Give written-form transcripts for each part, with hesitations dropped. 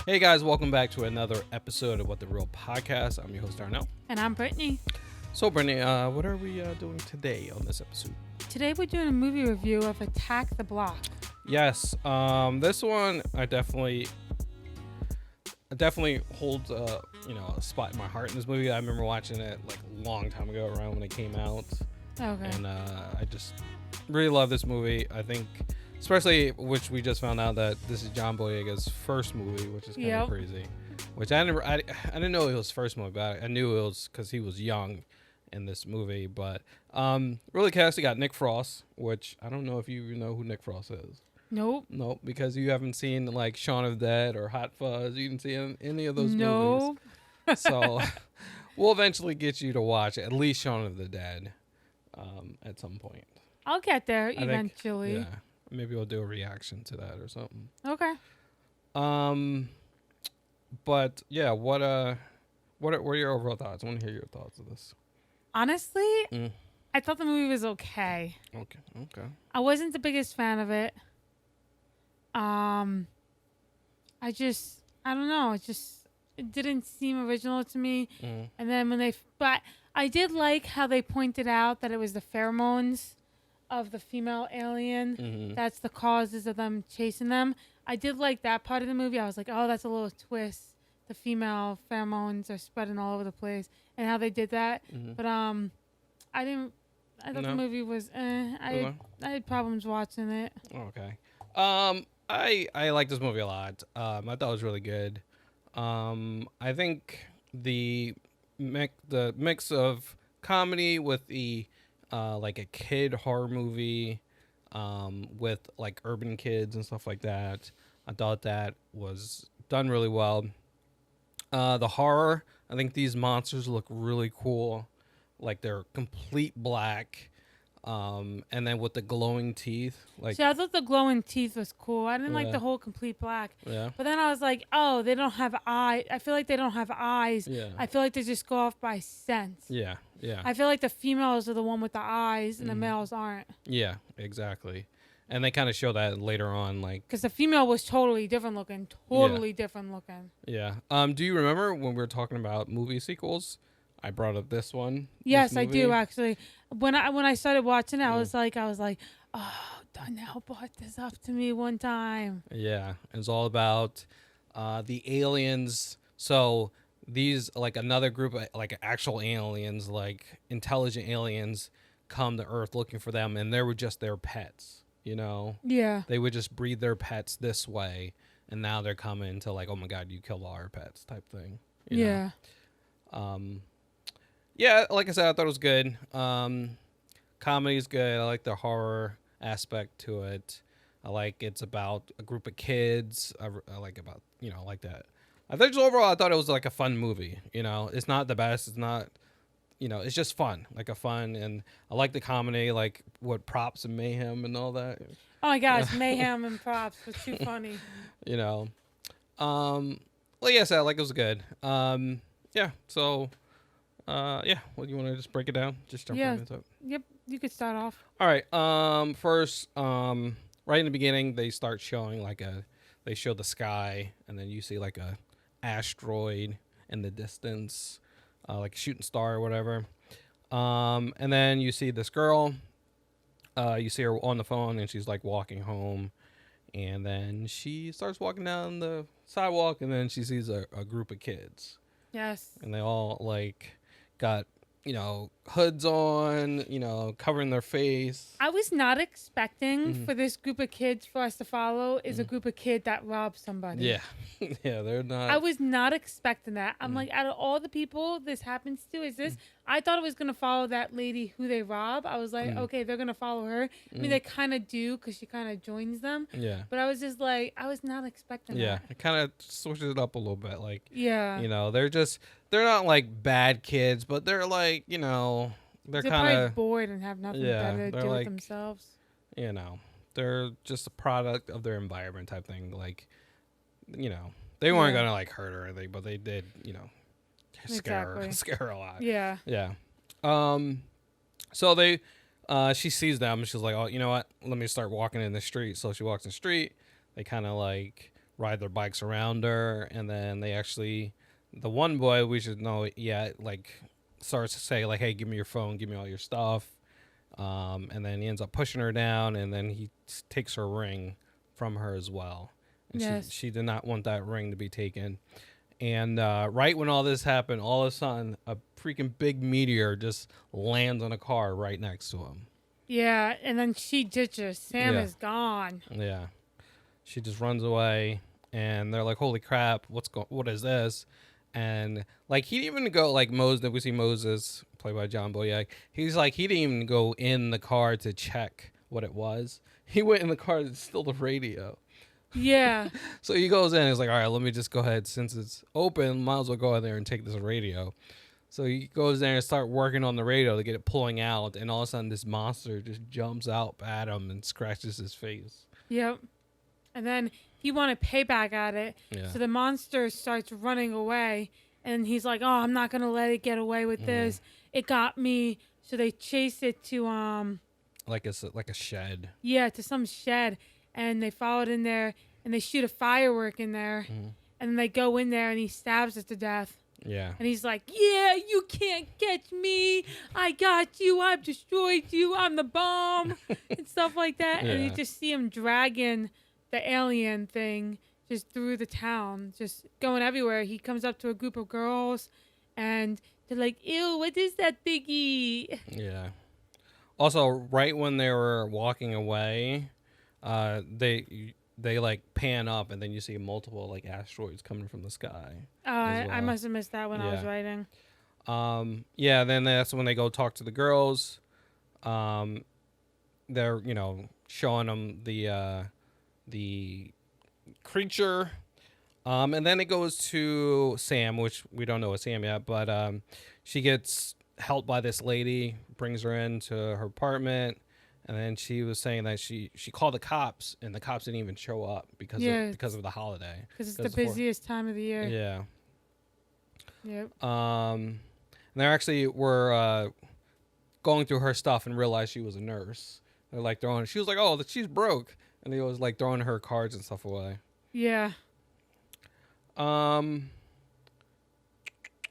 Hey guys, welcome back to another episode of What the Real Podcast. I'm your host Darnell. And I'm Brittany. So Brittany, what are we doing today on this episode? Today we're doing a movie review of Attack the Block. Yes, this one I definitely holds a spot in my heart in this movie. I remember watching it like a long time ago, around when it came out. Okay. And I just really love this movie. I think, especially which we just found out that this is John Boyega's first movie, which is kind of crazy. Which I didn't know it was his first movie, but I knew it was because he was young in this movie. But really cast, you got Nick Frost, which I don't know if you even know who Nick Frost is. Nope. Nope, because you haven't seen like Shaun of the Dead or Hot Fuzz. You didn't see any of those nope. movies. So we'll eventually get you to watch at least Shaun of the Dead at some point. I'll get there I eventually. think, yeah, maybe we'll do a reaction to that or something. Okay. But yeah, what are your overall thoughts? I want to hear your thoughts of this. Honestly, I thought the movie was okay. Okay. I wasn't the biggest fan of it. I don't know. It didn't seem original to me. And then but I did like how they pointed out that it was the pheromones of the female alien. That's the causes of them chasing them. I did like that part of the movie. I was like, oh, that's a little twist. The female pheromones are spreading all over the place, and how they did that. But I thought the movie was. I had problems watching it. Okay. I like this movie a lot. I thought it was really good. I think the mix of comedy with the like a kid horror movie with like urban kids and stuff like that. I thought that was done really well. The horror, I think these monsters look really cool. Like they're complete black. And then with the glowing teeth, like. See, I thought the glowing teeth was cool. I didn't like the whole complete black. Yeah. But then I was like, oh, they don't have eyes. I feel like they don't have eyes. Yeah. I feel like they just go off by sense. Yeah. I feel like the females are the one with the eyes and the males aren't. Yeah, exactly. And they kind of show that later on, like. Because the female was totally different looking. Yeah. Do you remember when we were talking about movie sequels? I brought up this one. Yes, I do actually. When I started watching it, I was like, oh, Darnell brought this up to me one time. Yeah, it's all about the aliens. So these, like another group of like actual aliens, like intelligent aliens, come to Earth looking for them, and they were just their pets. You know. Yeah. They would just breed their pets this way, and now they're coming to like, oh my God, you killed all our pets, type thing. You know? Yeah, like I said, I thought it was good. Comedy's good. I like the horror aspect to it. I like it's about a group of kids. I like about, like that. I think overall, I thought it was like a fun movie. It's not the best. It's not, it's just fun. Like a fun. And I like the comedy, like what props and mayhem and all that. Oh my gosh, mayhem and props was too funny. Well, yes, I like it was good. Yeah, so... well, you want to just break it down? Just jump right into it. Yep, you could start off. All right. First, right in the beginning, they start showing they show the sky, and then you see like a asteroid in the distance, like a shooting star or whatever. And then you see this girl. You see her on the phone, and she's like walking home, and then she starts walking down the sidewalk, and then she sees a group of kids. Yes. And they all got hoods on, covering their face. I was not expecting for this group of kids for us to follow is a group of kids that robbed somebody. Yeah. Yeah, they're not. I was not expecting that. I'm like, out of all the people this happens to, is this? I thought it was going to follow that lady who they rob. I was like, okay, they're going to follow her. I mean, they kind of do because she kind of joins them. Yeah. But I was just like, I was not expecting that. Yeah, it kind of switches it up a little bit. Like, yeah. They're not like bad kids, but they're like, they're kind of bored and have nothing better to do with themselves. They're just a product of their environment type thing. Like, they weren't going to like hurt or anything, but they did, scare her a lot. Yeah. Yeah. So they She sees them and she's like, oh, you know what? Let me start walking in the street. So she walks in the street. They kind of like ride their bikes around her, and then they actually, the one boy we should know, yeah, like starts to say like, hey, give me your phone, give me all your stuff. And then he ends up pushing her down, and then he takes her ring from her as well. And Yes. she did not want that ring to be taken. And right when all this happened, all of a sudden, a freaking big meteor just lands on a car right next to him. Yeah, and then she ditches. Sam Yeah. is gone. Yeah, she just runs away, and they're like, "Holy crap! What is this?" And like he didn't even go like Moses. We see Moses played by John Boyega. He's like he didn't even go in the car to check what it was. He went in the car to steal the radio. Yeah. So he goes in and he's like, all right, let me just go ahead. Since it's open, might as well go in there and take this radio. So he goes there and start working on the radio to get it pulling out. And all of a sudden, this monster just jumps out at him and scratches his face. Yep. And then he wanted payback at it. Yeah. So the monster starts running away. And he's like, oh, I'm not going to let it get away with this. It got me. So they chase it to, Like a shed. yeah, to some shed. And they follow it in there. And they shoot a firework in there. And then they go in there and he stabs it to death. Yeah. And he's like, yeah, you can't catch me. I got you. I've destroyed you. I'm the bomb. And stuff like that. And you Yeah. just see him dragging the alien thing just through the town, just going everywhere. He comes up to a group of girls and they're like, ew, what is that thingy? Yeah. Also, right when they were walking away, they like pan up, and then you see multiple like asteroids coming from the sky. I well. must have missed that when I was Yeah. writing. Yeah, then that's when they go talk to the girls. They're showing them the creature, and then it goes to Sam, which we don't know it's Sam yet, but she gets helped by this lady, brings her into her apartment, and then she was saying that she called the cops, and the cops didn't even show up because of the holiday. Because it's the 'Cause before- busiest time of the year. Yeah. Yep. And they actually were going through her stuff and realized she was a nurse. They're like she was like, oh, she's broke. And they was like throwing her cards and stuff away. Yeah.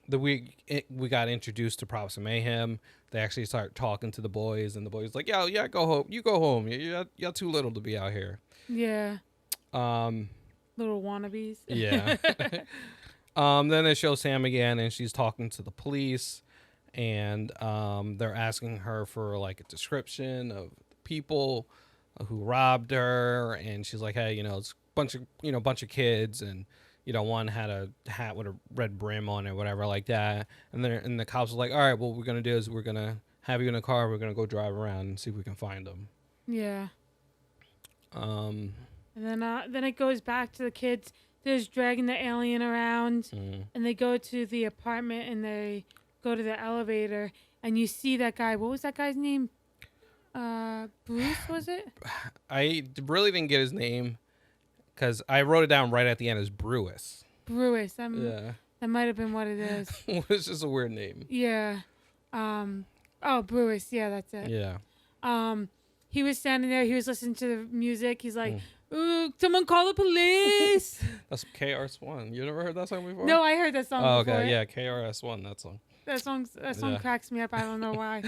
We got introduced to Props of Mayhem. They actually start talking to the boys, and the boys like, yeah, go home. You go home. You're too little to be out here. Yeah. Um, Little wannabes. yeah. Then they show Sam again, and she's talking to the police, and they're asking her for like a description of people who robbed her, and she's like, hey, it's a bunch of kids, and one had a hat with a red brim on it, whatever, like that. And the cops were like, all right, what we're gonna do is we're gonna have you in a car, we're gonna go drive around and see if we can find them. Yeah. Um, And then it goes back to the kids. They're just dragging the alien around, and they go to the apartment, and they go to the elevator, and you see that guy. What was that guy's name? Bruce, was it? I really didn't get his name because I wrote it down right at the end as Brewis. Brewis. Yeah. That might have been what it is. It's just a weird name. Yeah. Oh, Brewis. Yeah, that's it. Yeah. He was standing there. He was listening to the music. He's like, "Ooh, someone call the police." That's KRS-One. You never heard that song before? No, I heard that song Oh, before. okay. Yeah, KRS-One. That song. That song Yeah. cracks me up. I don't know why.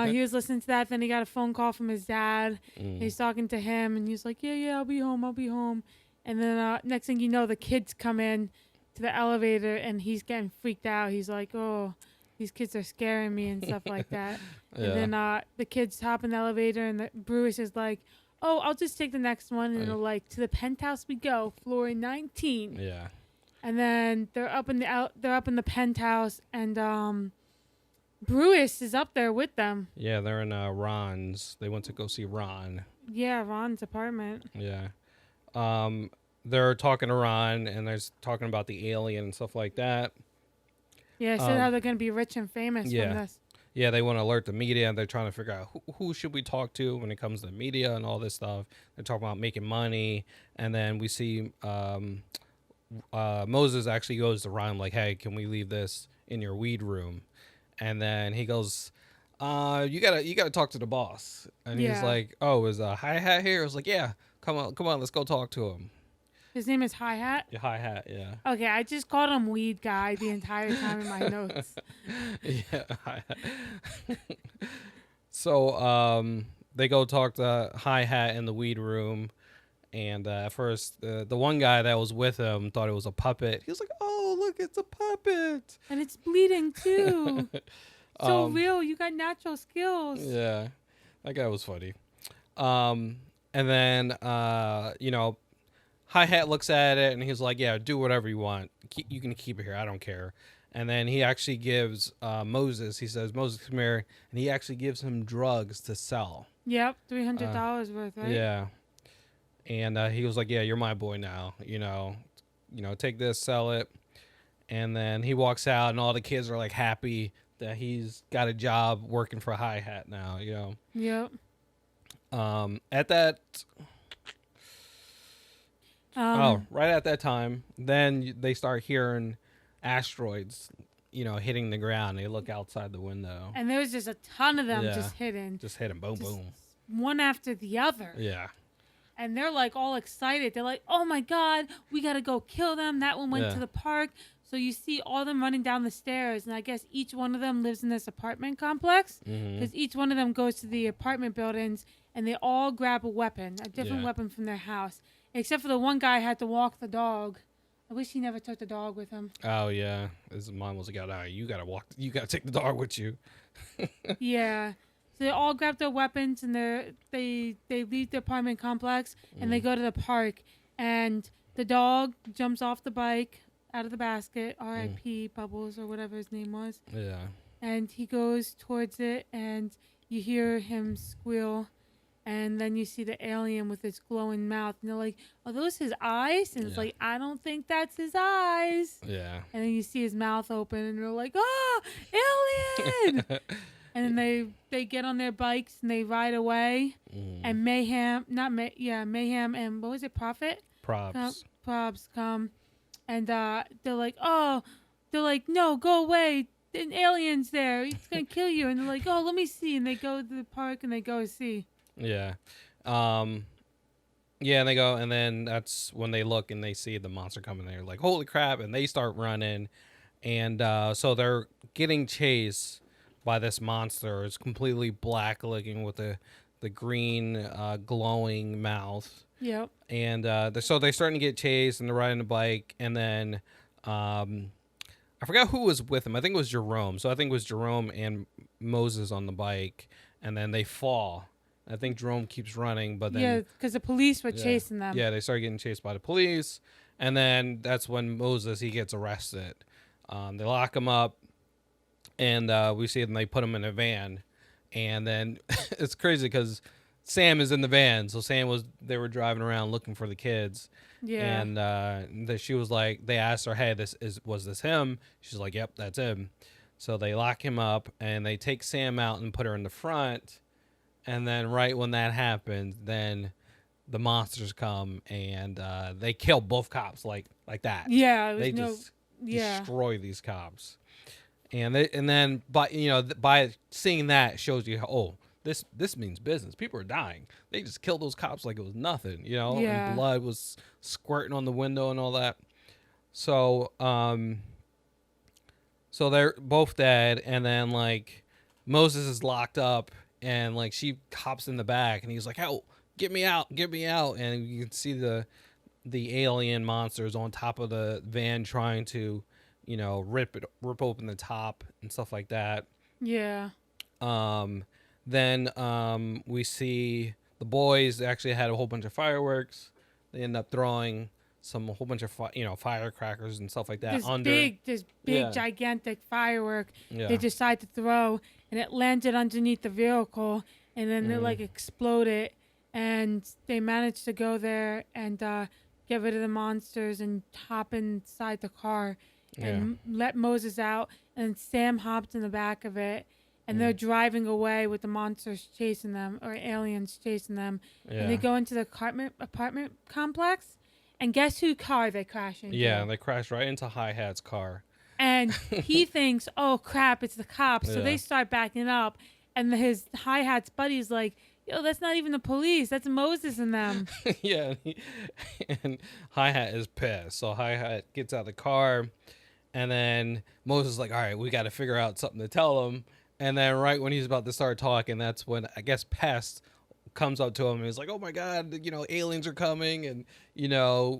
He was listening to that. Then he got a phone call from his dad. He's talking to him, and he's like, yeah, I'll be home. And then next thing you know, the kids come in to the elevator, and he's getting freaked out. He's like, oh, these kids are scaring me and stuff like that. Yeah. And then the kids hop in the elevator, and the Brewis is like, oh, I'll just take the next one. And they're like, to the penthouse we go, floor 19. Yeah. And then they're up in the penthouse, and Brewis is up there with them. Yeah, they're in Ron's. They went to go see Ron. Yeah, Ron's apartment. Yeah. They're talking to Ron, and they're talking about the alien and stuff like that. Yeah, so how they're gonna be rich and famous from this. Yeah, they want to alert the media, and they're trying to figure out who should we talk to when it comes to media and all this stuff. They're talking about making money, and then we see Moses actually goes to Ron like, hey, can we leave this in your weed room? And then he goes, You gotta talk to the boss. And he's Yeah. like, oh, is a hi hat here? I was like, yeah, come on, let's go talk to him. His name is Hi Hat. Yeah, hi hat, yeah. Okay, I just called him Weed Guy the entire time in my notes. Yeah. Hi hat. So they go talk to hi hat in the weed room. And at first, the one guy that was with him thought it was a puppet. He was like, "Oh, look, it's a puppet." And it's bleeding too. So Um, real. You got natural skills. Yeah, that guy was funny. And then Hi Hat looks at it and he's like, "Yeah, do whatever you want. You can keep it here. I don't care." And then he actually gives Moses. He says, "Moses, come here," and he actually gives him drugs to sell. Yep, $300 worth, right? Yeah. And he was like, "Yeah, you're my boy now. Take this, sell it." And then he walks out, and all the kids are like happy that he's got a job working for Hi Hat now. Yep. At that, Um, right at that time, then they start hearing asteroids, hitting the ground. They look outside the window, and there was just a ton of them Yeah. just hidden, just hit them, boom, Just- boom. one after the other. Yeah, And they're like all excited. They're like, "Oh my God, we got to go kill them." That one went Yeah. to the park. So you see all them running down the stairs. And I guess each one of them lives in this apartment complex. Because each one of them goes to the apartment buildings and they all grab a weapon, a different Yeah. weapon from their house. Except for the one guy had to walk the dog. I wish he never took the dog with him. Oh yeah, his mom was like, "Oh, you gotta walk. You gotta take the dog with you." Yeah. So they all grab their weapons and they leave the apartment complex and they go to the park. And the dog jumps off the bike out of the basket, R.I.P. Bubbles or whatever his name was. Yeah. And he goes towards it and you hear him squeal. And then you see the alien with his glowing mouth. And they're like, "Are those his eyes?" And it's Yeah. like, "I don't think that's his eyes." Yeah. And then you see his mouth open and they're like, "Oh, alien!" And then they get on their bikes and they ride away. And Mayhem and what was it, Prophet? Props. Probs come. And they're like, "No, go away. An alien's there. He's going to kill you." And they're like, "Oh, let me see." And they go to the park and they go see. Yeah. Yeah, and they go, and then that's when they look and they see the monster coming. They're like, "Holy crap!" And they start running, and so they're getting chased by this monster. It's completely black looking with the green glowing mouth, Yep. and so they're starting to get chased, and they're riding a bike, and then I forgot who was with them. I think it was Jerome. So I think it was Jerome and Moses on the bike, and then they fall. I think Jerome keeps running, but then Yeah, because the police were chasing them. yeah, they start getting chased by the police, and then that's when Moses he gets arrested. They lock him up, and we see them. They put him in a van, and then it's crazy because Sam is in the van. So they were driving around looking for the kids, Yeah. and she was like, they asked her, "Hey, was this him?" She's like, "Yep, that's him." So they lock him up, and they take Sam out and put her in the front. And then right when that happens, then the monsters come and they kill both cops like that. Yeah. They There's just yeah. destroy these cops. And then by seeing that shows you this means business. People are dying. They just killed those cops like it was nothing, Yeah. and blood was squirting on the window and all that. So so they're both dead, and then like Moses is locked up. And like she hops in the back, and he's like, "Oh, get me out!" And you can see the alien monsters on top of the van trying to, rip open the top and stuff like that. Yeah. Then we see the boys actually had a whole bunch of fireworks. They end up throwing a whole bunch of firecrackers and stuff like that This big Yeah. gigantic firework Yeah. they decide to throw, and it landed underneath the vehicle, and then it like exploded, and they managed to go there and get rid of the monsters and hop inside the car and let Moses out, and Sam hopped in the back of it, and they're driving away with the monsters chasing them, or aliens chasing them, and they go into the apartment complex. And guess who car they crash into? Yeah, they crashed right into Hi Hat's car. And he thinks, "Oh crap, it's the cops." So Yeah. they start backing up, And his hi-hat's buddy's like, yo, that's not even the police. That's Moses and them. Yeah, and Hi-Hat is pissed. So Hi-Hat gets out of the car, and then Moses is like, all right, we got to figure out something to tell him. And then right when he's about to start talking, that's when I guess Pest comes up to him and he's like, oh my God, aliens are coming. And,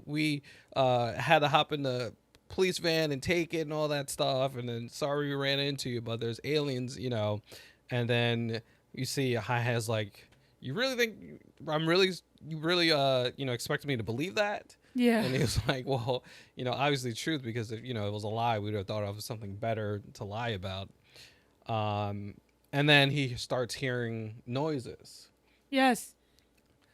we had to hop in the police van and take it and all that stuff. And then sorry we ran into you, but there's aliens, And then you see Hi-Hat's like, you really think you really expected me to believe that? Yeah. And he was like, well, obviously truth, because if, it was a lie, we would have thought of something better to lie about. And then he starts hearing noises. Yes.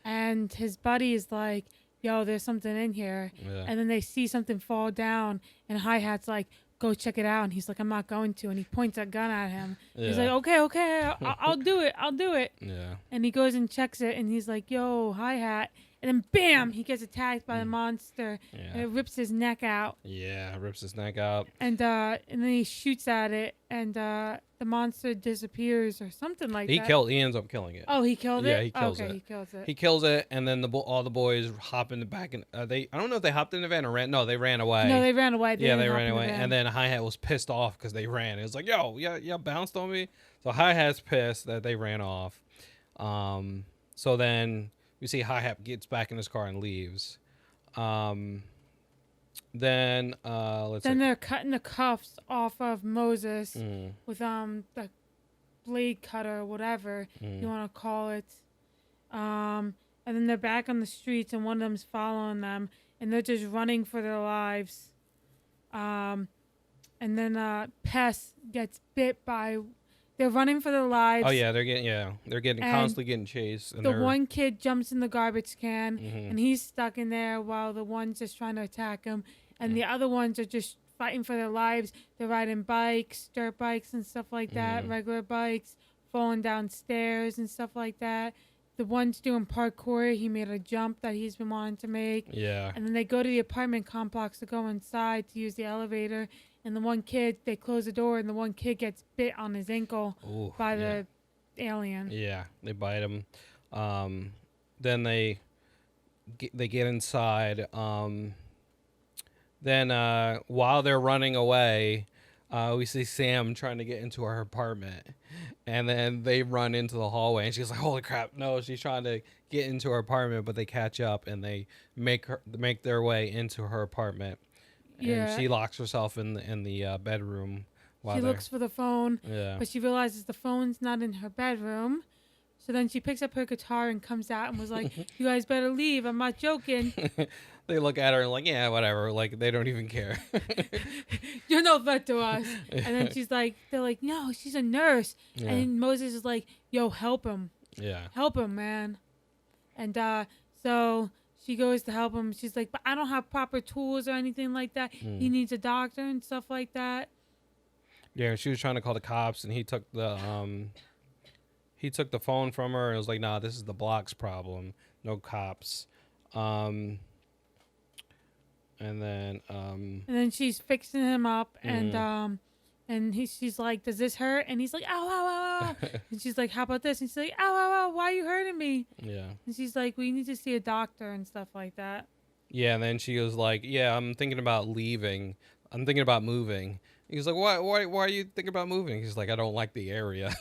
And his buddy is like, yo, there's something in here. Yeah. And then they see something fall down, and Hi-Hat's like, go check it out. And he's like, I'm not going to. And he points a gun at him. Yeah. He's like, okay, I'll do it. I'll do it. Yeah. And he goes and checks it, and he's like, yo, Hi-Hat. And then bam, he gets attacked by the monster. Yeah. And it rips his neck out. Yeah, rips his neck out. And then he shoots at it, and the monster disappears or something like that. He ends up killing it. Oh, he killed it? Yeah, he kills it. Okay, he kills it. He kills it, and then all the boys hop in the back, and I don't know if they hopped in the van or ran. No, they ran away. No, they ran away. They ran away, and then Hi-Hat was pissed off because they ran. It was like, yo, yeah, bounced on me. So Hi-Hat's pissed that they ran off. So then we see Hi-Hat gets back in his car and leaves. Then they're cutting the cuffs off of Moses with the blade cutter or whatever you want to call it. And then they're back on the streets, and one of them's following them, and they're just running for their lives. And then Pest gets bit by. They're running for their lives. Oh yeah, they're getting constantly getting chased. And the one kid jumps in the garbage can, and he's stuck in there while the one's just trying to attack him, and the other ones are just fighting for their lives. They're riding bikes, dirt bikes and stuff like that, regular bikes, falling down stairs and stuff like that. The one's doing parkour. He made a jump that he's been wanting to make. Yeah. And then they go to the apartment complex to go inside to use the elevator. And the one kid, they close the door, and the one kid gets bit on his ankle by the alien. Yeah, they bite him. Then they get inside. Then while they're running away, we see Sam trying to get into her apartment, and then they run into the hallway, and she's like, "Holy crap!" No, she's trying to get into her apartment, but they catch up and they make their way into her apartment. Yeah. And she locks herself in the bedroom. She looks for the phone, yeah. but she realizes the phone's not in her bedroom. So then she picks up her guitar and comes out and was like, "You guys better leave. I'm not joking." They look at her and like, yeah, whatever. Like, they don't even care. You're no threat to us. And then they're like, no, she's a nurse. Yeah. And Moses is like, yo, help him. Yeah. Help him, man. And so she goes to help him. She's like, but I don't have proper tools or anything like that. He needs a doctor and stuff like that. Yeah, she was trying to call the cops, and he took the phone from her, and it was like, nah, this is the block's problem. No cops. And then she's fixing him up, and she's like, does this hurt? And he's like, ow, ow, ow, ow. And she's like, how about this? And she's like, ow, ow, ow, why are you hurting me? Yeah. And she's like, we need to see a doctor and stuff like that. Yeah, and then she was like, yeah, I'm thinking about leaving. I'm thinking about moving. He's like, why are you thinking about moving? He's like, I don't like the area.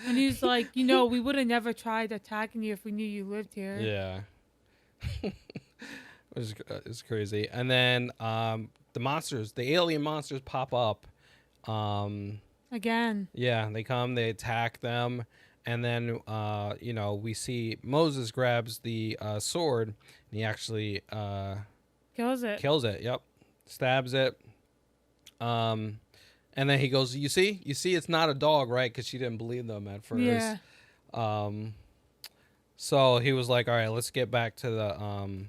And he's like, we would have never tried attacking you if we knew you lived here. Yeah. It's crazy. And then the alien monsters pop up. Again. Yeah, they come, they attack them. And then, we see Moses grabs the sword, and he actually kills it. Yep. Stabs it. And then he goes, you see it's not a dog, right? Because she didn't believe them at first. Yeah. So he was like, all right, let's get back to the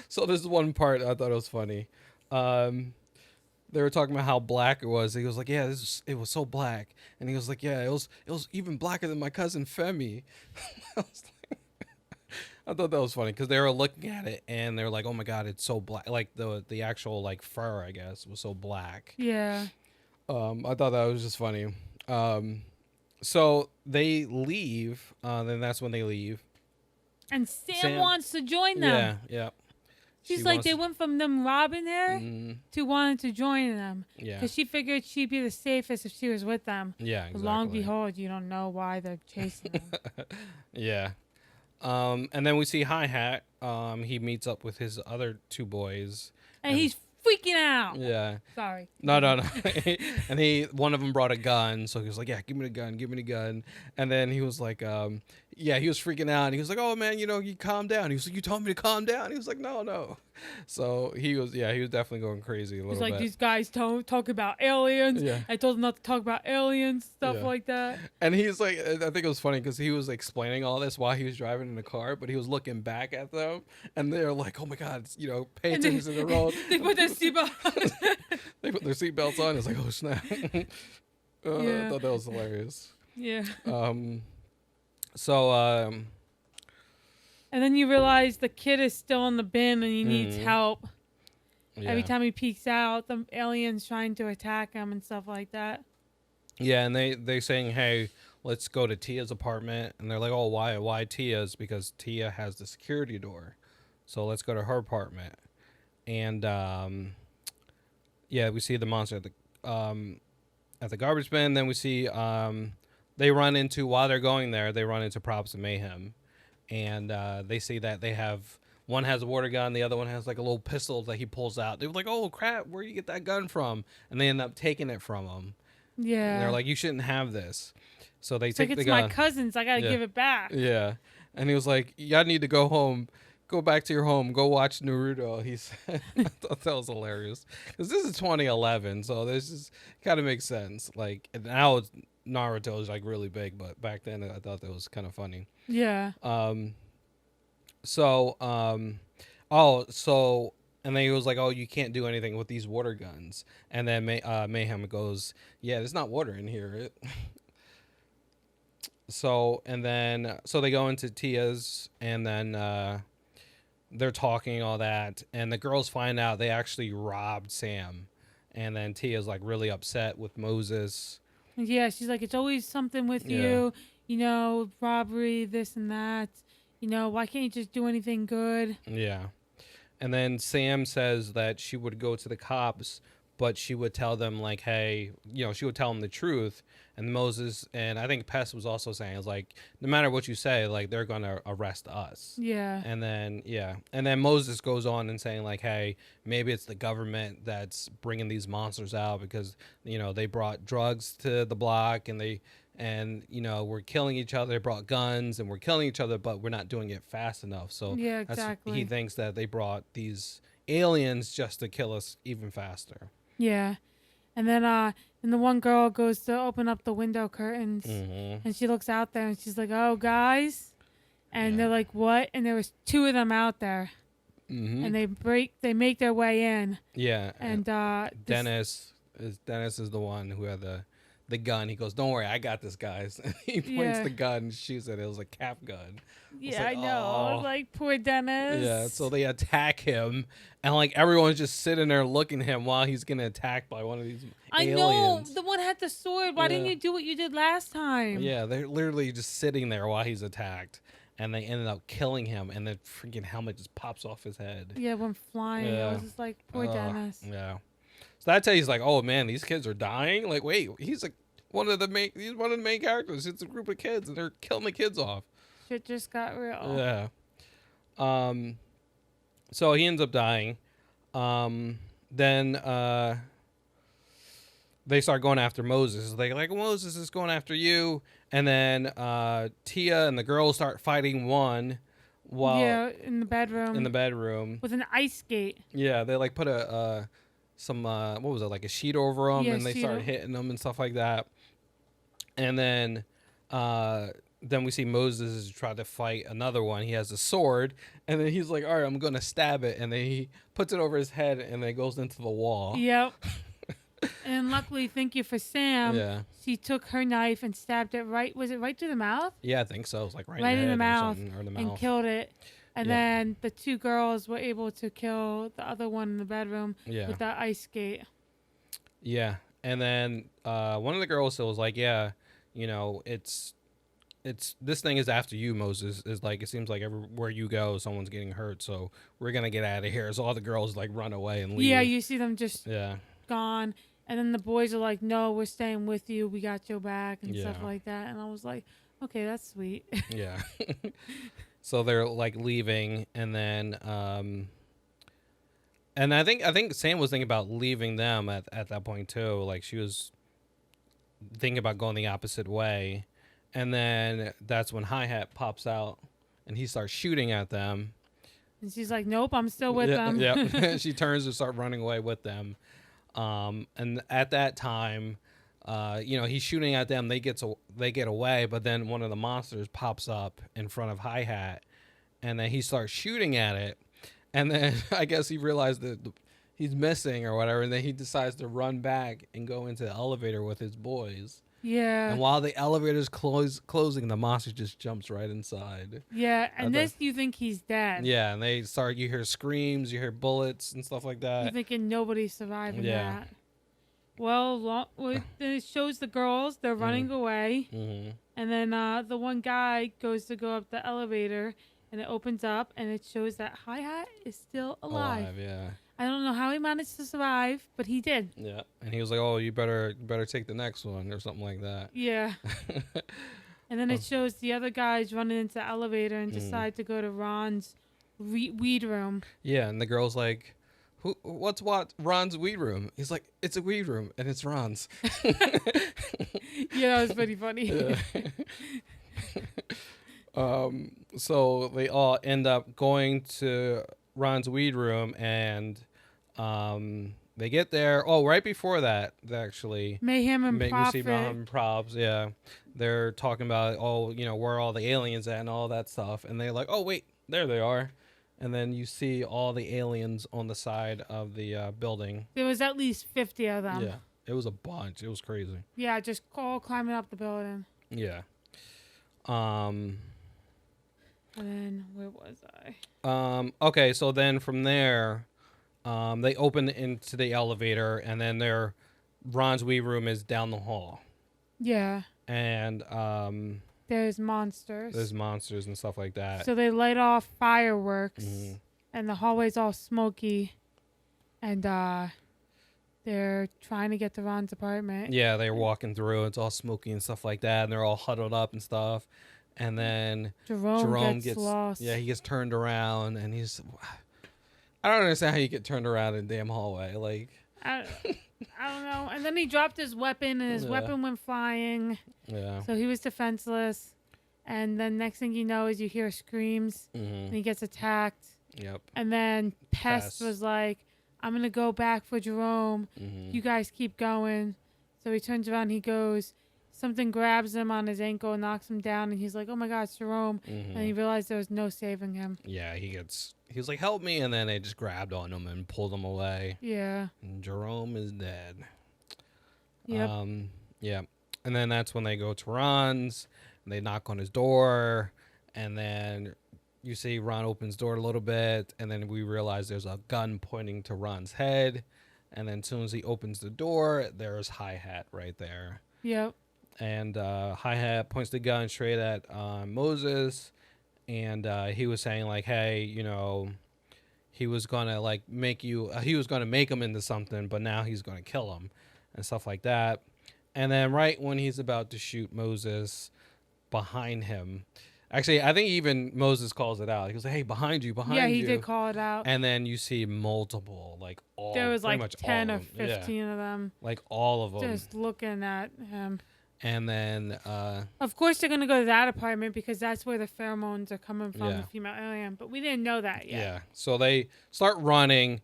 So this is one part I thought it was funny. They were talking about how black it was. He was like, yeah, it was so black. And he was like, yeah, it was even blacker than my cousin Femi. I thought that was funny because they were looking at it and they were like, oh my God, it's so black. Like the actual like fur, I guess, was so black. Yeah. I thought that was just funny. So they leave. Then that's when they leave. And Sam, Sam- wants to join them. Yeah. She's She like, wants they to- went from them robbing her to wanting to join them. Yeah. Because she figured she'd be the safest if she was with them. Yeah. But Exactly. long and behold, you don't know why they're chasing them. Yeah. And then we see Hi Hat. He meets up with his other two boys. And he's freaking out. Yeah. Sorry. No. And one of them brought a gun, so he was like, "Yeah, give me the gun." And then he was like, "Yeah," he was freaking out. And he was like, "Oh man, you calm down." He was like, "You told me to calm down." He was like, "No." So he was definitely going crazy a little He's like, bit. these guys talk about aliens. Yeah. I told them not to talk about aliens, stuff Yeah. like that. And he's like, I think it was funny because he was explaining all this while he was driving in the car, but he was looking back at them, and they're like, "Oh my God, pay And they- attention to the road." They put their seatbelt on. They put their seatbelts on. It's like, oh snap! I Yeah. thought that was hilarious. Yeah. So And then you realize the kid is still in the bin and he needs Mhm. help. yeah. Every time he peeks out, the alien's trying to attack him and stuff like that. Yeah, and they saying, "Hey, let's go to Tia's apartment," and they're like, "Oh, why Tia's? Because Tia has the security door, so let's go to her apartment." And yeah, we see the monster at the garbage bin. Then we see they run into while they're going there, they run into Props and Mayhem, and they see that they have. One has a water gun, the other one has like a little pistol that he pulls out. They were like, "Oh crap, where do you get that gun from?" And they end up taking it from him. Yeah. And they're like, "You shouldn't have this." So they it's take like, the it's gun. my cousin's. I got to Yeah. give it back. Yeah. And he was like, "Y'all need to go home. Go back to your home. Go watch Naruto." He said, I thought that was hilarious. Because this is 2011, so this is kind of makes sense. Like, and now Naruto is like really big, but back then I thought that was kind of funny. Yeah. And then he was like, "Oh, you can't do anything with these water guns." And then Mayhem goes, "Yeah, there's not water in here." So they go into Tia's, and then they're talking all that, and the girls find out they actually robbed Sam, and then Tia's like really upset with Moses. Yeah. She's like, it's always something with Yeah. you, robbery, this and that. Why can't you just do anything good? Yeah. And then Sam says that she would go to the cops, but she would tell them like, "Hey," she would tell them the truth. And Moses, and I think Pest was also saying, it's like, no matter what you say, like, they're going to arrest us. Yeah. And then Moses goes on and saying like, "Hey, maybe it's the government that's bringing these monsters out because, they brought drugs to the block and we're killing each other. They brought guns and we're killing each other, but we're not doing it fast enough." So Yeah, exactly. he thinks that they brought these aliens just to kill us even faster. Yeah. And then and the one girl goes to open up the window curtains Mm-hmm. and she looks out there and she's like, "Oh, guys." And Yeah. they're like, "What?" And there was two of them out there. Mm-hmm. And they make their way in. Yeah. And Dennis is the one who had the gun. He goes, "Don't worry, I got this, guys." And he points Yeah. the gun and shoots it. It was a cap gun. Yeah, like, I know. I was "Oh." like, poor Dennis. Yeah, so they attack him, and like everyone's just sitting there looking at him while he's getting attacked by one of these I know. aliens. The one had the sword. Why didn't Yeah. you do what you did last time? Yeah, they're literally just sitting there while he's attacked, and they ended up killing him, and the freaking helmet just pops off his head. Yeah, went flying. I Yeah. was just like, poor Dennis. Yeah. So that tells you, like, oh man, these kids are dying. Like, wait, he's one of the main characters. It's a group of kids, and they're killing the kids off. Shit just got real. Yeah. So he ends up dying. Then they start going after Moses. They're like, "Moses is going after you." And then Tia and the girls start fighting one while Yeah, in the bedroom. in the bedroom. with an ice skate. Yeah, they like put some what was it, like a sheet over them, Yeah, and they sheet start o- hitting them and stuff like that. And then we see Moses try to fight another one. He has a sword, and then he's like, "All right, I'm gonna stab it," and then he puts it over his head, and then it goes into the wall. Yep. And luckily, thank you for Sam. Yeah, She took her knife and stabbed it right. Was it right through the mouth? yeah, I think so. It was like right, Right in the head mouth, or something, or the And mouth. killed it. And Yeah. then the two girls were able to kill the other one in the bedroom Yeah, with that ice skate. yeah, And then one of the girls was like, yeah, it's this thing is after you, Moses. Is like it seems like everywhere you go, someone's getting hurt. So we're gonna get out of here. So all the girls like run away and leave. Yeah, you see them just Yeah. gone, and then the boys are like, "No, we're staying with you. We got your back," and stuff Yeah. like that. And I was like, "Okay, that's sweet." Yeah. So they're like leaving, and I think Sam was thinking about leaving them at that point too. Like she was thinking about going the opposite way, and then that's when Hi Hat pops out, and he starts shooting at them. And she's like, "Nope, I'm still with them." Yeah. She turns to start running away with them, and at that time, he's shooting at them. They get away, but then one of the monsters pops up in front of Hi Hat, and then he starts shooting at it, and then I guess he realized that he's missing or whatever, and then he decides to run back and go into the elevator with his boys. Yeah. And while the elevator's closing, the monster just jumps right inside. Yeah, and this you think he's dead. Yeah, and you hear screams, you hear bullets and stuff like that. You're thinking nobody's surviving that. Well, then it shows the girls, they're running away. Mm-hmm. And then the one guy goes to go up the elevator, and it opens up, and it shows that Hi Hat is still alive. Yeah. I don't know how he managed to survive, but he did. Yeah, and he was like, "Oh, you better take the next one," or something like that. Yeah. And then it shows the other guys running into the elevator and decide to go to Ron's weed room. Yeah, and the girl's like, What's Ron's weed room?" He's like, "It's a weed room, and it's Ron's." Yeah, that was pretty funny. Yeah. So they all end up going to Ron's weed room, and they get there. Oh, right before that, actually, Mayhem and we Prophet. see Mayhem and Props. Yeah, they're talking about where all the aliens at and all that stuff, and they're like, "Oh wait, there they are." And then you see all the aliens on the side of the building. There was at least 50 of them. Yeah, it was a bunch. It was crazy. Yeah, just all climbing up the building. Yeah. And then where was I? Okay, so then from there, they open into the elevator, and then Ron's weed room is down the hall. Yeah. And there's monsters. There's monsters and stuff like that. So they light off fireworks, and the hallway's all smoky, and they're trying to get to Ron's apartment. Yeah, they're walking through. It's all smoky and stuff like that, and they're all huddled up and stuff. And then Jerome gets lost. Yeah, he gets turned around, and I don't understand how you get turned around in a damn hallway. Like, I don't know. And then he dropped his weapon, and his weapon went flying. Yeah. So he was defenseless. And then next thing you know is you hear screams, and he gets attacked. Yep. And then Pest was like, "I'm going to go back for Jerome. You guys keep going." So he turns around, he goes, something grabs him on his ankle and knocks him down, and he's like, "Oh my God, it's Jerome." And he realized there was no saving him. Yeah, he was like, "Help me," and then they just grabbed on him and pulled him away. Yeah. And Jerome is dead. Yep. Yeah. And then that's when they go to Ron's, and they knock on his door, and then you see Ron opens the door a little bit, and then we realize there's a gun pointing to Ron's head, and then as soon as he opens the door, there's Hi Hat right there. Yep. And Hi Hat points the gun straight at Moses, and he was saying like, "Hey, he was gonna he was gonna make him into something, but now he's gonna kill him," and stuff like that. And then right when he's about to shoot Moses, behind him, actually, I think even Moses calls it out. He goes, "Hey, behind you, behind you." Yeah, he did call it out. And then you see multiple, there was pretty like much 10 all or of them. 15 of them. Like all of them. Just looking at him. And then of course they're gonna go to that apartment because that's where the pheromones are coming from, Yeah. the female alien. But we didn't know that yet. Yeah. So they start running.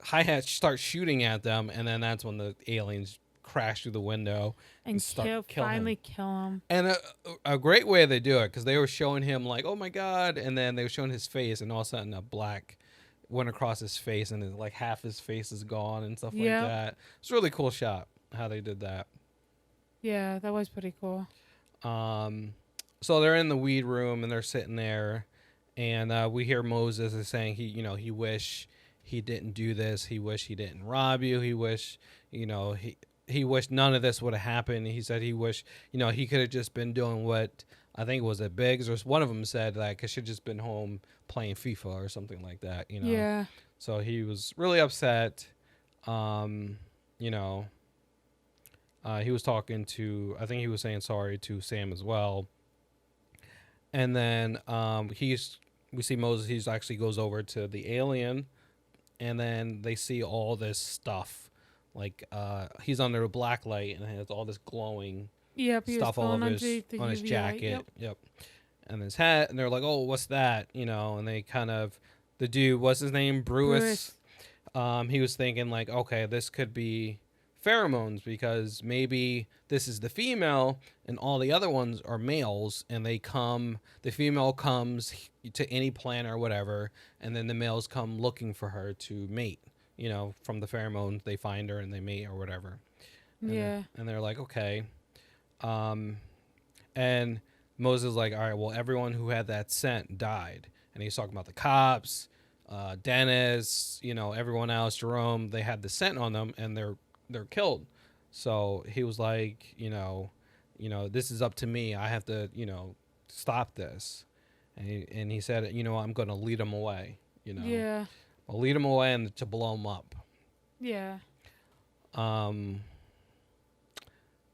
Hi Hat starts shooting at them, and then that's when the aliens crash through the window And finally him. kill him. And a great way they do it, because they were showing him like, "Oh my God," and then they were showing his face, and all of a sudden a black went across his face, and then, like half his face is gone and stuff like that. It's a really cool shot how they did that. Yeah, that was pretty cool. So they're in the weed room, and they're sitting there, and we hear Moses is saying he wish he didn't do this. He wish he didn't rob you. He wish he wished none of this would have happened. He said he wished, he could have just been doing what I think it was at Biggs, or one of them said like I should just been home playing FIFA or something like that. Yeah. So he was really upset. Um, you know, he was talking to, I think he was saying sorry to Sam as well. And then we see Moses, he's actually goes over to the alien, and then they see all this stuff. Like he's under a black light and has all this glowing Yep. stuff all over his on his UV light. jacket. Yep. And his hat, and they're like, "Oh, what's that?" And they kind of, the dude, what's his name, Brewis. He was thinking like, okay, this could be pheromones because maybe this is the female and all the other ones are males, and the female comes to any planet or whatever, and then the males come looking for her to mate. From the pheromones they find her and they mate or whatever. And they're like, okay. And Moses is like, all right, well, everyone who had that scent died. And he's talking about the cops, Dennis, everyone else, Jerome, they had the scent on them and they're killed. So he was like, this is up to me. I have to, stop this. And he said, I'm going to lead them away, Yeah. I'll lead them away and to blow them up. Yeah.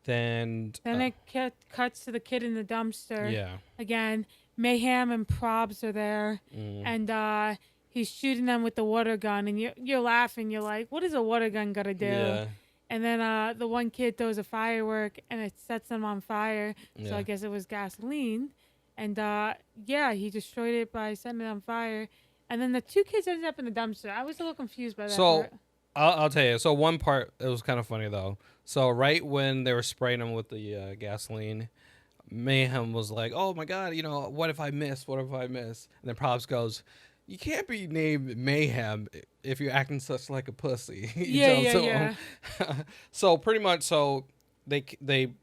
Then it cuts to the kid in the dumpster. Yeah. Again, Mayhem and Probs are there, and he's shooting them with the water gun, and you're laughing. You're like, "What is a water gun gonna do?" Yeah. And then the one kid throws a firework, and it sets them on fire. Yeah. So I guess it was gasoline, and he destroyed it by setting it on fire. And then the two kids ended up in the dumpster. I was a little confused by that part. I'll tell you. So one part, it was kind of funny though. So right when they were spraying him with the gasoline, Mayhem was like, "Oh my God, what if I miss? What if I miss?" And then Probs goes, "You can't be named Mayhem if you're acting such like a pussy." Yeah. So pretty much, they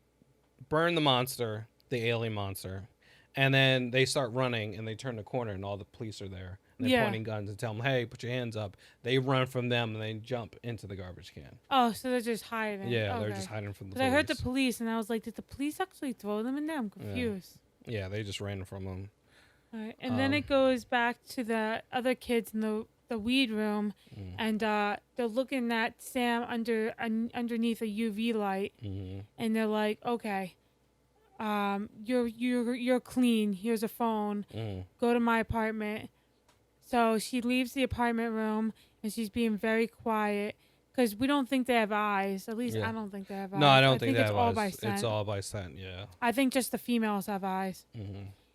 burn the monster, the alien monster, and then they start running and they turn the corner and all the police are there. And they're pointing guns and tell them, "Hey, put your hands up." They run from them and they jump into the garbage can. Oh, so they're just hiding. Yeah, okay. they're just hiding from the police. I heard the police and I was like, did the police actually throw them in there? I'm confused. Yeah, they just ran from them. All right. And then it goes back to the other kids in the weed room, and they're looking at Sam underneath a UV light, and they're like, "Okay, you're clean. Here's a phone. Go to my apartment." So she leaves the apartment room and she's being very quiet because we don't think they have eyes. At least I don't think they have eyes. No, I don't think they it's have all eyes. by scent. It's all by scent, yeah. I think just the females have eyes.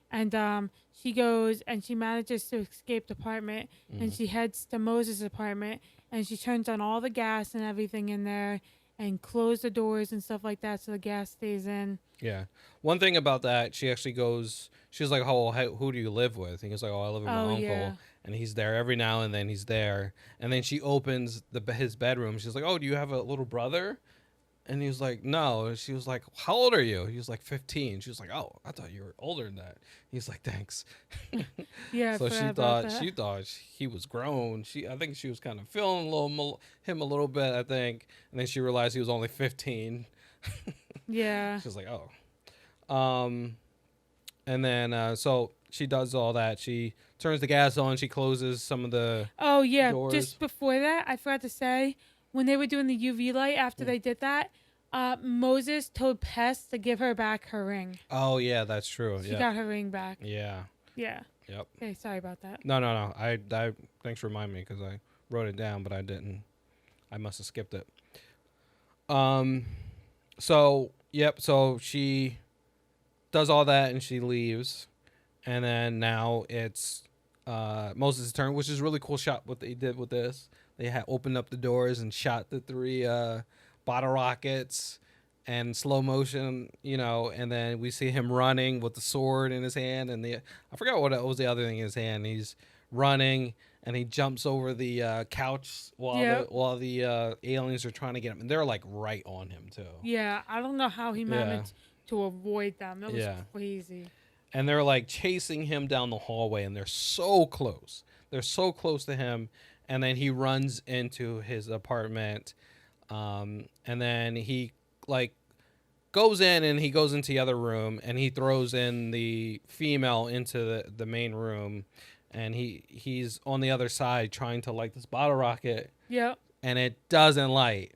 And she goes and she manages to escape the apartment and she heads to Moses' apartment and she turns on all the gas and everything in there and close the doors and stuff like that so the gas stays in. Yeah. One thing about that, she actually goes, she's like, "Oh, who do you live with?" And he goes like, "Oh, I live with my uncle." Yeah. And he's there every now and then. He's there. And then she opens his bedroom. She's like, "Oh, do you have a little brother?" And he was like, "No." And she was like, "How old are you?" He was like, 15. She was like, "Oh, I thought you were older than that." He's like, "Thanks." Yeah. So she thought he was grown. I think she was kind of feeling him a little bit, I think. And then she realized he was only 15. Yeah. She was like, "Oh." And then so she does all that. She turns the gas on. She closes some of the doors. Just before that, I forgot to say, when they were doing the UV light after they did that, Moses told Pest to give her back her ring. Oh, yeah, that's true. She got her ring back. Yeah. Yeah. Yep. Okay, sorry about that. No. I thanks for reminding me because I wrote it down, but I didn't. I must have skipped it. So she does all that and she leaves. And then now it's Moses' turn, which is a really cool shot what they did with this. They had opened up the doors and shot the 3 bottle rockets and slow motion, and then we see him running with the sword in his hand and I forgot what was the other thing in his hand. He's running and he jumps over the couch while the aliens are trying to get him, and they're like right on him too. Yeah, I don't know how he managed to avoid them. That was crazy. And they're like chasing him down the hallway, and they're so close. They're so close to him, and then he runs into his apartment. And then he like goes in and he goes into the other room and he throws in the female into the main room, and he's on the other side trying to light this bottle rocket, Yep. and it doesn't light.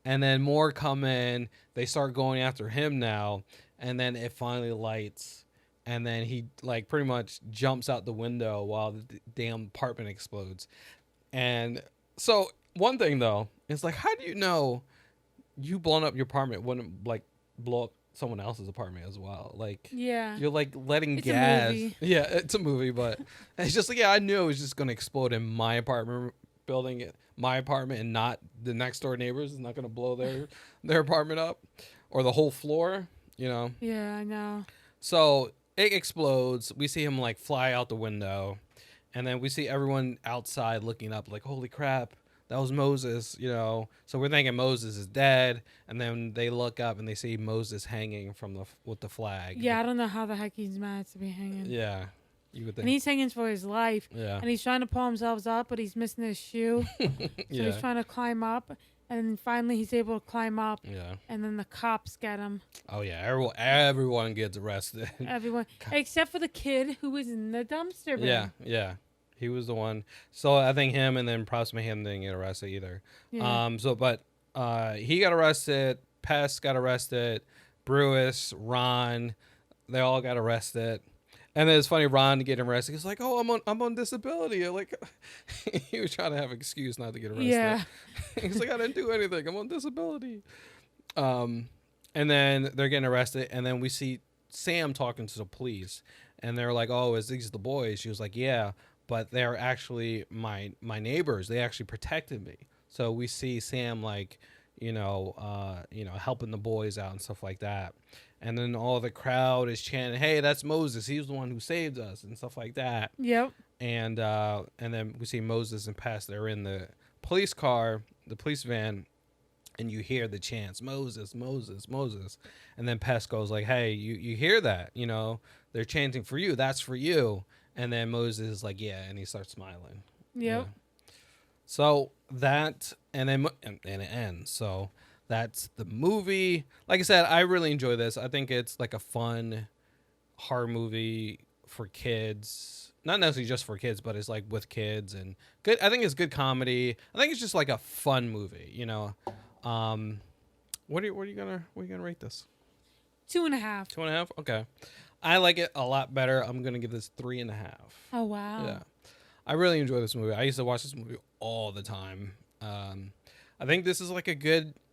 And then more come in, they start going after him now, and then it finally lights, and then he like pretty much jumps out the window while the damn apartment explodes. And so one thing though, it's like, how do you know you blowing up your apartment wouldn't like blow up someone else's apartment as well? Like, Yeah. you're like letting It's a gas. movie. Yeah, it's a movie, but it's just like, yeah, I knew it was just gonna explode in my apartment building, my apartment, and not the next door neighbors. It's not gonna blow their apartment up or the whole floor. You know. Yeah, I know. So it explodes. We see him like fly out the window, and then we see everyone outside looking up, like, holy crap, that was Moses, you know. So we're thinking Moses is dead, and then they look up and they see Moses hanging from with the flag. Yeah, I don't know how the heck he's mad to be hanging. Yeah, you would And think. he's hanging for his life. Yeah, And he's trying to pull himself up, but he's missing his shoe. So yeah, he's trying to climb up. And finally he's able to climb up. yeah. And then the cops get him. Oh yeah, everyone gets arrested. Everyone. Except for the kid who was in the dumpster bin. Yeah, yeah. He was the one. So I think him and then possibly him didn't get arrested either. Yeah. But he got arrested. Pest got arrested. Brewis, Ron, they all got arrested. And then it's funny, Ron getting arrested. He's like, "Oh, I'm on disability." Like, he was trying to have an excuse not to get arrested. Yeah. He's like, "I didn't do anything. I'm on disability." And then they're getting arrested, and then we see Sam talking to the police, and they're like, "Oh, is these the boys?" She was like, "Yeah, but they're actually my neighbors. They actually protected me." So we see Sam like, helping the boys out and stuff like that. And then all the crowd is chanting, "Hey, that's Moses. He was the one who saved us," and stuff like that. Yep. And then we see Moses and Pest. They're in the police car, the police van, and you hear the chants, "Moses, Moses, Moses." And then Pest goes like, "Hey, you hear that? You know, they're chanting for you. That's for you." And then Moses is like, "Yeah," and he starts smiling. Yep. Yeah. So that, and it ends. So that's the movie. Like I said, I really enjoy this. I think it's like a fun horror movie for kids. Not necessarily just for kids, but it's like with kids and good. I think it's good comedy. I think it's just like a fun movie, you know. What are you gonna rate this? 2.5. 2.5. Okay. I like it a lot better. I'm gonna give this 3.5. Oh, wow. Yeah. I really enjoy this movie. I used to watch this movie all the time. I think this is like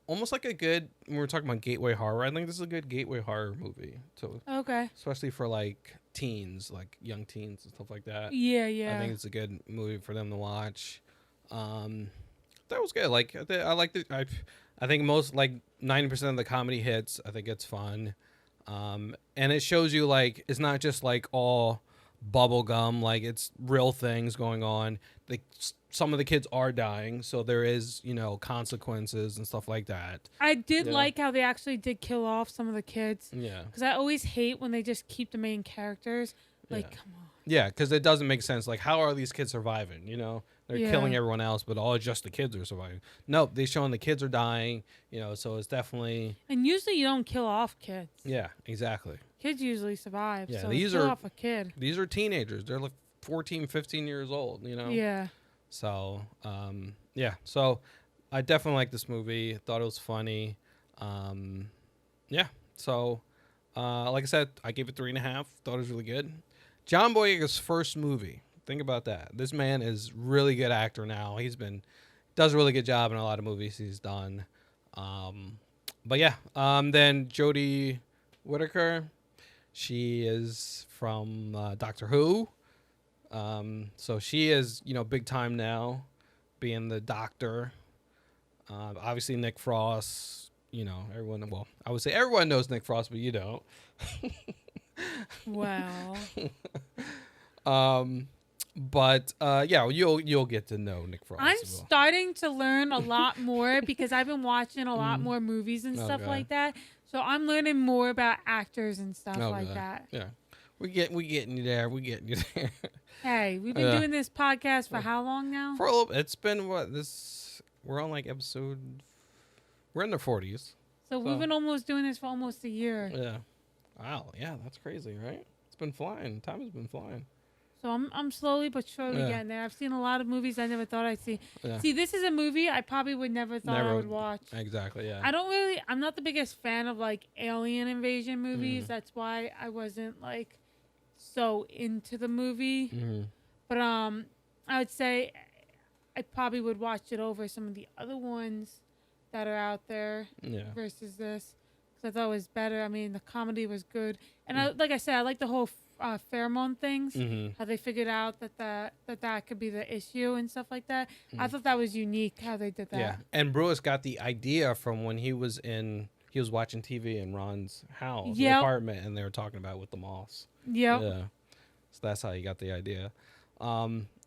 almost like a good, when we're talking about gateway horror, I think this is a good gateway horror movie. So, Okay. especially for like teens, like young teens and stuff like that. Yeah, yeah. I think it's a good movie for them to watch. That was good. Like, I liked it. I think most, like 90% of the comedy hits. I think it's fun. And it shows you like it's not just like all bubble gum, like it's real things going on. Some of the kids are dying, so there is, consequences and stuff like that. I did Yeah. like how they actually did kill off some of the kids. Yeah. Because I always hate when they just keep the main characters. Like, Yeah. come on. Yeah, because it doesn't make sense. Like, how are these kids surviving? They're Yeah. killing everyone else, but all just the kids are surviving. Nope, they're showing the kids are dying. So it's definitely, And usually you don't kill off kids. yeah, exactly. Kids usually survive. Yeah, so these kill are- off a kid. These are teenagers. They're like 14, 15 years old. Yeah. So, yeah. So, I definitely like this movie. Thought it was funny. Yeah. So, like I said, I gave it 3.5. Thought it was really good. John Boyega's first movie. Think about that. This man is really good actor now. Does a really good job in a lot of movies he's done. But yeah. Then Jodie Whittaker. She is from Doctor Who. So she is, big time now, being the Doctor. Obviously Nick Frost, everyone. Well, I would say everyone knows Nick Frost, but you don't. Well. But yeah, you'll get to know Nick Frost. I'm as well. starting to learn a lot more because I've been watching a lot more movies and stuff Okay. like that. So I'm learning more about actors and stuff like Okay. that. Yeah, we getting you there. We getting you there. Hey, we've been Yeah. doing this podcast for how long now? For a little, it's been what this. We're on like episode We're in the 40s. So we've been almost doing this for almost a year. Yeah. Wow. Yeah, that's crazy, right? It's been flying. Time has been flying. So I'm slowly but surely getting there. I've seen a lot of movies I never thought I'd see. Yeah. See, this is a movie I probably would never thought I would watch. Exactly, yeah. I'm not the biggest fan of like alien invasion movies. That's why I wasn't like so into the movie. But I would say I probably would watch it over some of the other ones that are out there versus this, because I thought it was better. I mean, the comedy was good, and like I said, I like the whole pheromone things. How they figured out that could be the issue and stuff like that. I thought that was unique how they did that. Yeah, and Brewis got the idea from when he was watching TV in Ron's house, apartment, and they were talking about it with the moths. Yep. Yeah. So that's how he got the idea.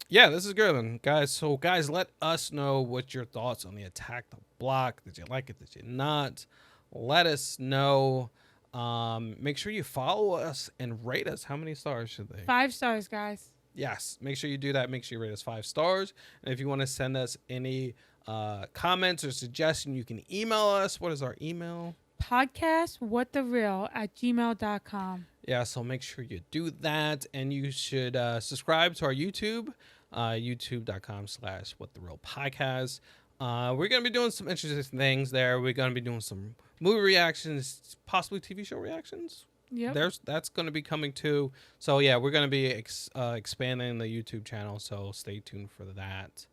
Yeah, this is good, man. Guys, so guys, let us know what your thoughts on the Attack the Block. Did you like it? Did you not? Let us know. Make sure you follow us and rate us. How many stars should they? 5 stars, guys. Yes, make sure you do that. Make sure you rate us 5 stars. And if you want to send us any comments or suggestion, you can email us. What is our email? podcastwhatthereal@gmail.com. Yeah, so make sure you do that. And you should subscribe to our YouTube, youtube.com/whattherealpodcast. We're going to be doing some interesting things there. We're going to be doing some movie reactions, possibly TV show reactions. Yep. That's going to be coming too. So yeah, we're going to be expanding the YouTube channel. So stay tuned for that.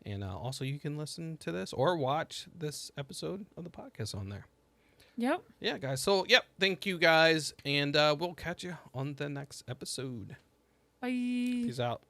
And also you can listen to this or watch this episode of the podcast on there. Yep. Yeah, guys. So thank you guys, and we'll catch you on the next episode. Bye. Peace out.